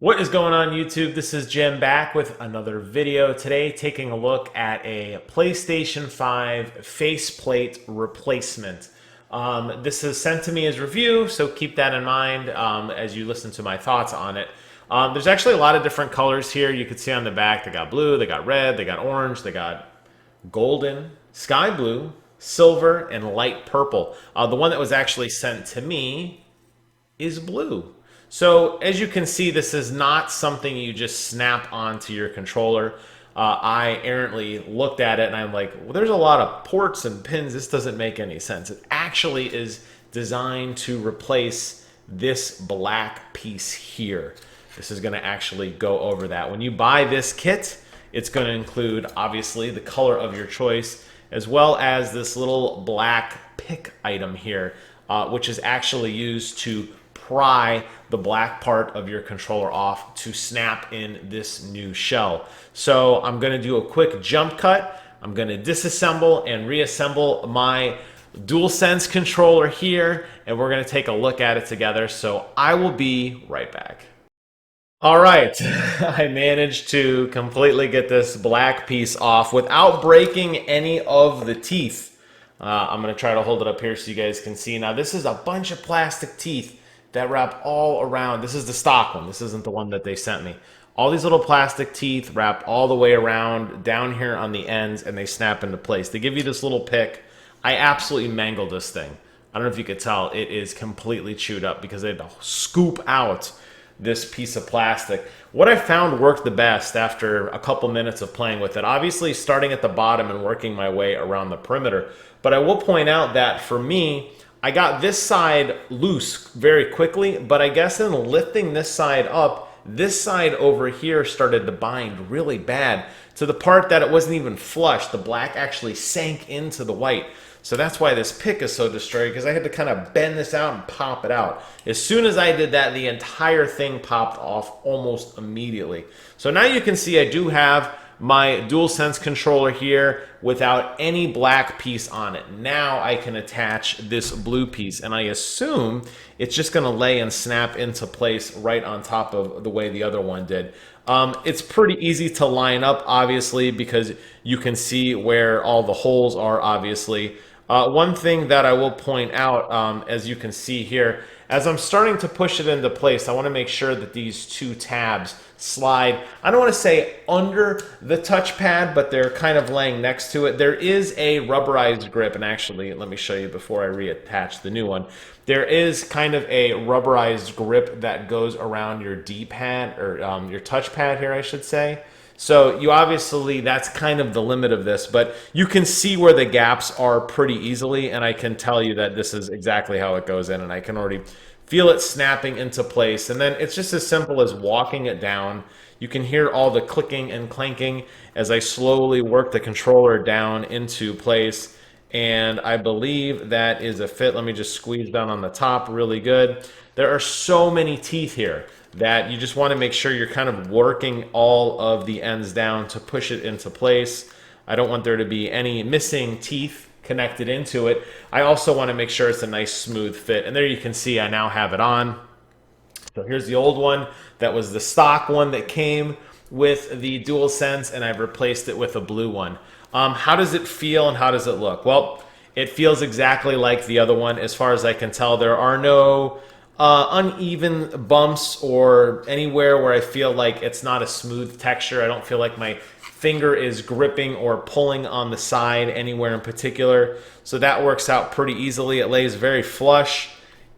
What is going on YouTube? This is Jim back with another video. Today taking a look at a PlayStation 5 faceplate replacement. This is sent to me as review, so keep that in mind as you listen to my thoughts on it. There's actually a lot of different colors here. You can see on the back they got blue, they got red, they got orange, they got golden, sky blue, silver, and light purple. The one that was actually sent to me is blue. So as you can see, this is not something you just snap onto your controller. I errantly looked at it and I'm like, well, there's a lot of ports and pins. This doesn't make any sense. It actually is designed to replace this black piece here. This is going to actually go over that. When you buy this kit, it's going to include obviously the color of your choice, as well as this little black pick item here, which is actually used to pry the black part of your controller off to snap in this new shell. So I'm going to do a quick jump cut. I'm going to disassemble and reassemble my DualSense controller here, and we're going to take a look at it together. So I will be right back. All right, I managed to completely get this black piece off without breaking any of the teeth. I'm going to try to hold it up here so you guys can see. Now this is a bunch of plastic teeth that wrap all around. This is the stock one. This isn't the one that they sent me. All these little plastic teeth wrapped all the way around down here on the ends, and they snap into place. They give you this little pick. I absolutely mangled this thing. I don't know if you could tell. It is completely chewed up because they had to scoop out this piece of plastic. What I found worked the best after a couple minutes of playing with it, obviously starting at the bottom and working my way around the perimeter. But I will point out that for me, I got this side loose very quickly, but I guess in lifting this side up, this side over here started to bind really bad to the part that it wasn't even flush. The black actually sank into the white. So that's why this pick is so destroyed, because I had to kind of bend this out and pop it out. As soon as I did that, the entire thing popped off almost immediately. So now you can see I do have my DualSense controller here without any black piece on it. Now I can attach this blue piece, and I assume it's just going to lay and snap into place right on top of the way the other one did. It's pretty easy to line up, obviously, because you can see where all the holes are, obviously. One thing that I will point out, as you can see here, as I'm starting to push it into place, I want to make sure that these two tabs slide. I don't want to say under the touchpad, but they're kind of laying next to it. There is a rubberized grip, and actually, let me show you before I reattach the new one. There is kind of a rubberized grip that goes around your D-pad, or your touchpad here, I should say. So you obviously, that's kind of the limit of this, but you can see where the gaps are pretty easily, and I can tell you that this is exactly how it goes in, and I can already feel it snapping into place. And then it's just as simple as walking it down. You can hear all the clicking and clanking as I slowly work the controller down into place. And I believe that is a fit. Let me just squeeze down on the top really good. There are so many teeth here that you just want to make sure you're kind of working all of the ends down to push it into place. I don't want there to be any missing teeth connected into it. I also want to make sure it's a nice smooth fit. And there you can see I now have it on. So here's the old one. That was the stock one that came with the DualSense, and I've replaced it with a blue one. How does it feel and how does it look? Well, it feels exactly like the other one as far as I can tell. There are no uneven bumps or anywhere where I feel like it's not a smooth texture. I don't feel like my finger is gripping or pulling on the side anywhere in particular. So that works out pretty easily. It lays very flush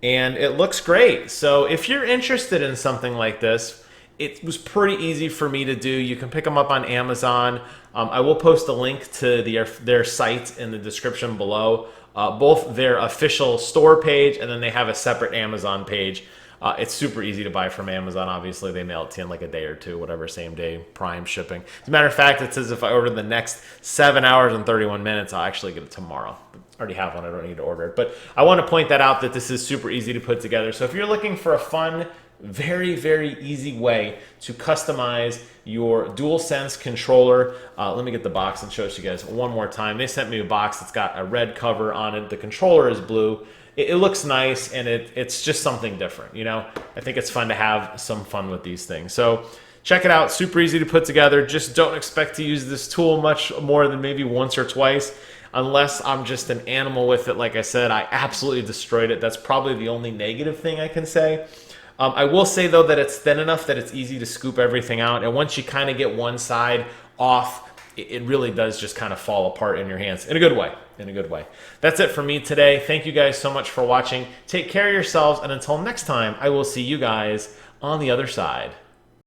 and it looks great. So if you're interested in something like this, it was pretty easy for me to do. You can pick them up on Amazon. I will post a link to their site in the description below. Both their official store page, and then they have a separate Amazon page. It's super easy to buy from Amazon. Obviously, they mail it to you in like a day or two, whatever, same day, prime shipping. As a matter of fact, it says if I order the next 7 hours and 31 minutes, I'll actually get it tomorrow. I already have one. I don't need to order it. But I want to point that out that this is super easy to put together. So if you're looking for a fun, very, very easy way to customize your DualSense controller. Let me get the box and show it to you guys one more time. They sent me a box that's got a red cover on it. The controller is blue. it looks nice, and it's just something different, you know? I think it's fun to have some fun with these things. So check it out, super easy to put together. Just don't expect to use this tool much more than maybe once or twice, unless I'm just an animal with it. Like I said, I absolutely destroyed it. That's probably the only negative thing I can say. I will say though that it's thin enough that it's easy to scoop everything out, and once you kind of get one side off, it really does just kind of fall apart in your hands in a good way. In a good way. That's it for me today. Thank you guys so much for watching. Take care of yourselves, and until next time, I will see you guys on the other side.